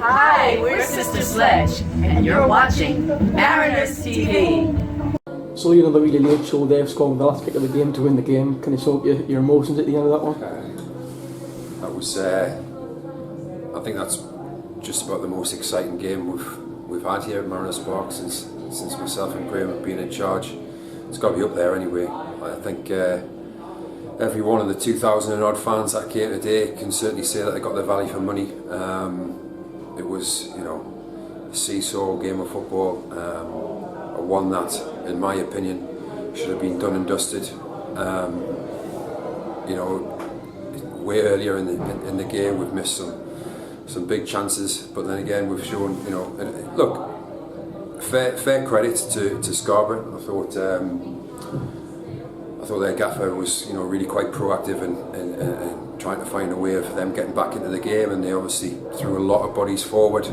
Hi, we're Sister Sledge, and you're watching Mariners TV. So you know the really late show there, scoring the last kick of the game to win the game. Can you sum up your emotions at the end of that one? That was, I think that's just about the most exciting game we've had here at Mariners Park since myself and Graham have been in charge. It's got to be up there anyway. I think every one of the 2,000 and odd fans that came today can certainly say that they got their value for money. It was, you know, a seesaw game of football, one that, in my opinion, should have been done and dusted. You know, way earlier in the game we've missed some big chances, but then again we've shown, you know, look, fair credit to Scarborough. I thought their gaffer was, you know, really quite proactive in trying to find a way of them getting back into the game, and they obviously threw a lot of bodies forward.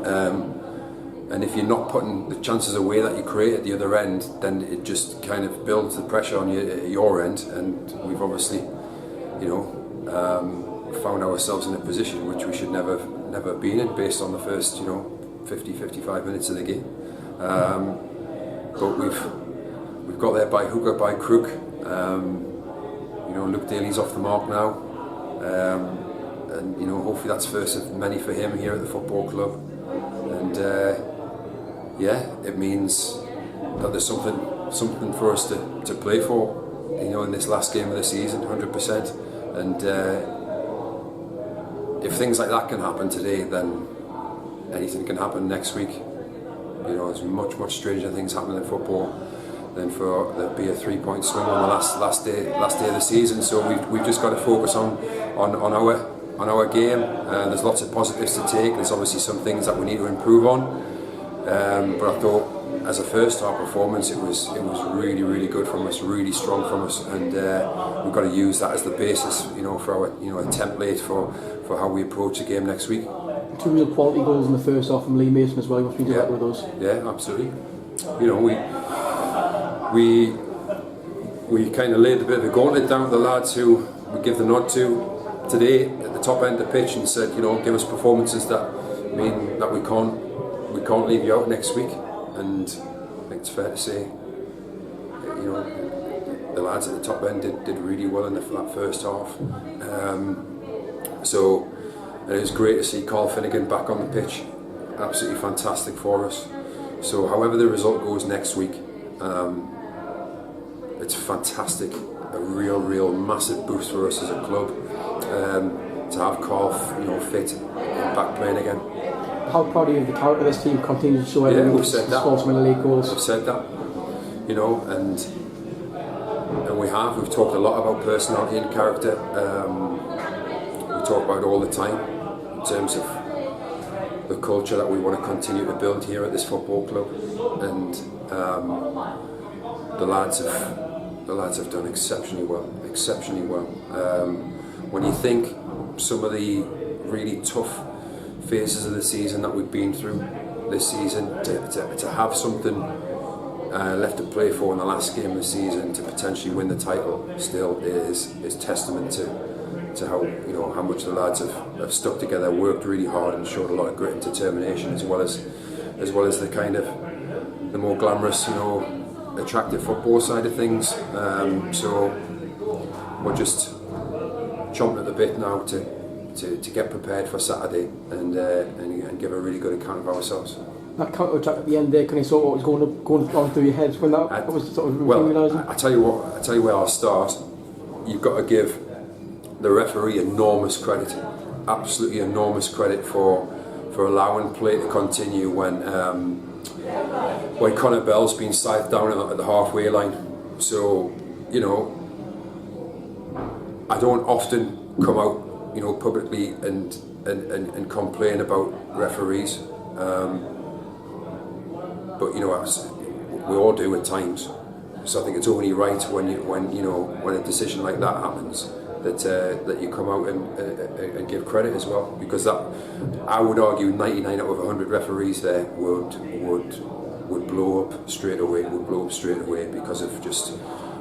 And if you're not putting the chances away that you create at the other end, then it just kind of builds the pressure on you at your end, and we've obviously, you know, found ourselves in a position which we should never have been in based on the first, you know, 50-55 minutes of the game. But we've got there by hook or by crook. You know, Luke Daly's off the mark now, and you know, hopefully that's first of many for him here at the football club. And yeah, it means that there's something for us to play for, you know, in this last game of the season, 100%. And if things like that can happen today, then anything can happen next week. You know, there's much stranger things happening in football than for there be a 3-point swing on the last day of the season. So we've just got to focus on our game. There's lots of positives to take. There's obviously some things that we need to improve on. But I thought, as a first half performance, it was really good from us, really strong from us, and we've got to use that as the basis, you know, for our, you know, a template for how we approach the game next week. Two real quality goals in the first half from Lee Mason as well. You must be delighted with those. Yeah, absolutely. You know, we kind of laid a bit of a gauntlet down to the lads who we give the nod to today at the top end of the pitch, and said, you know, give us performances that mean that we can't leave you out next week. And I think it's fair to say, you know, the lads at the top end did really well in that first half. So it was great to see Carl Finnegan back on the pitch. Absolutely fantastic for us. So however the result goes next week, it's fantastic. A real massive boost for us as a club to have Carl, you know, fit and back playing again. How proud are you of the character this team continues to show every week? We've said that. Sportsman elite goals. We've said that, you know, and we've talked a lot about personality and character. We talk about it all the time in terms of the culture that we want to continue to build here at this football club, and the lads have done exceptionally well. When you think some of the really tough phases of the season that we've been through this season, to have something left to play for in the last game of the season to potentially win the title still is testament to how, you know, how much the lads have stuck together, worked really hard, and showed a lot of grit and determination, as well as the kind of the more glamorous, you know, attractive football side of things. So we're just chomping at the bit now to get prepared for Saturday and give a really good account of ourselves. That counter attack at the end there, can you sort of what was going on through your head when that was sort of realising? I tell you where I'll start. You've got to give the referee enormous credit, absolutely enormous credit for allowing play to continue when Connor Bell's been scythed down at the halfway line. So, you know, I don't often come out, you know, publicly and complain about referees, but you know, we all do at times. So I think it's only right when a decision like that happens that you come out and give credit as well, because that, I would argue, 99 out of 100 referees there would blow up straight away. Because of just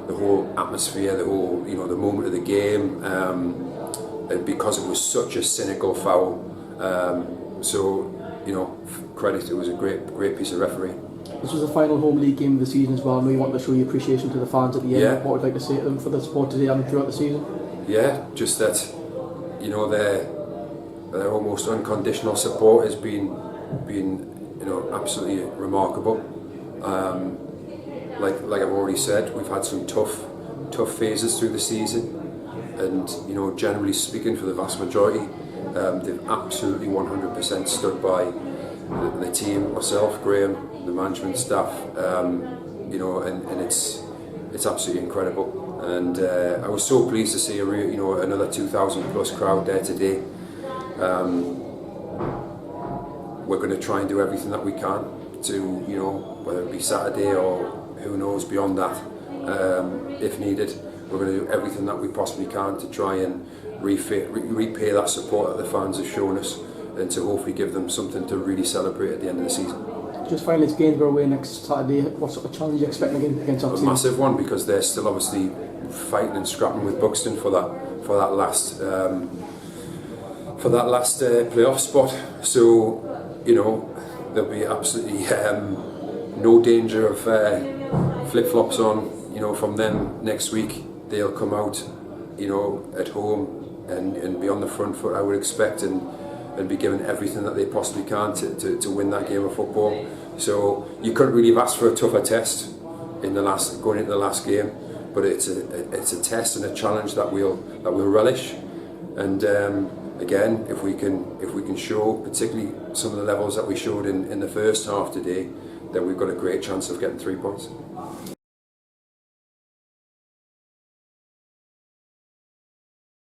the whole atmosphere, the whole, you know, the moment of the game, and because it was such a cynical foul. So, you know, credit, it was a great piece of refereeing. This was the final home league game of the season as well. I know you want to show your appreciation to the fans at the end. Yeah. What would you like to say to them for the support today and throughout the season? Yeah, just that, you know, their almost unconditional support has been you know, absolutely remarkable. Like I've already said, we've had some tough phases through the season, and you know, generally speaking, for the vast majority, they've absolutely 100% stood by the team, myself, Graham, the management staff, you know, and it's absolutely incredible. And I was so pleased to see another 2,000 plus crowd there today. We're going to try and do everything that we can to, you know, whether it be Saturday or who knows beyond that, if needed. We're going to do everything that we possibly can to try and repay that support that the fans have shown us, and to hopefully give them something to really celebrate at the end of the season. Just finally, it's Gainsborough away next Saturday. What sort of challenge are you expecting against our A team? massive one, because they're still obviously fighting and scrapping with Buxton for that last playoff spot. So, you know, there'll be absolutely no danger of flip-flops on, you know, from them next week. They'll come out, you know, at home and be on the front foot, I would expect, and be given everything that they possibly can to win that game of football. So you couldn't really have asked for a tougher test going into the last game, but it's a test and a challenge that we'll relish. And again, if we can show, particularly some of the levels that we showed in the first half today, then we've got a great chance of getting 3 points.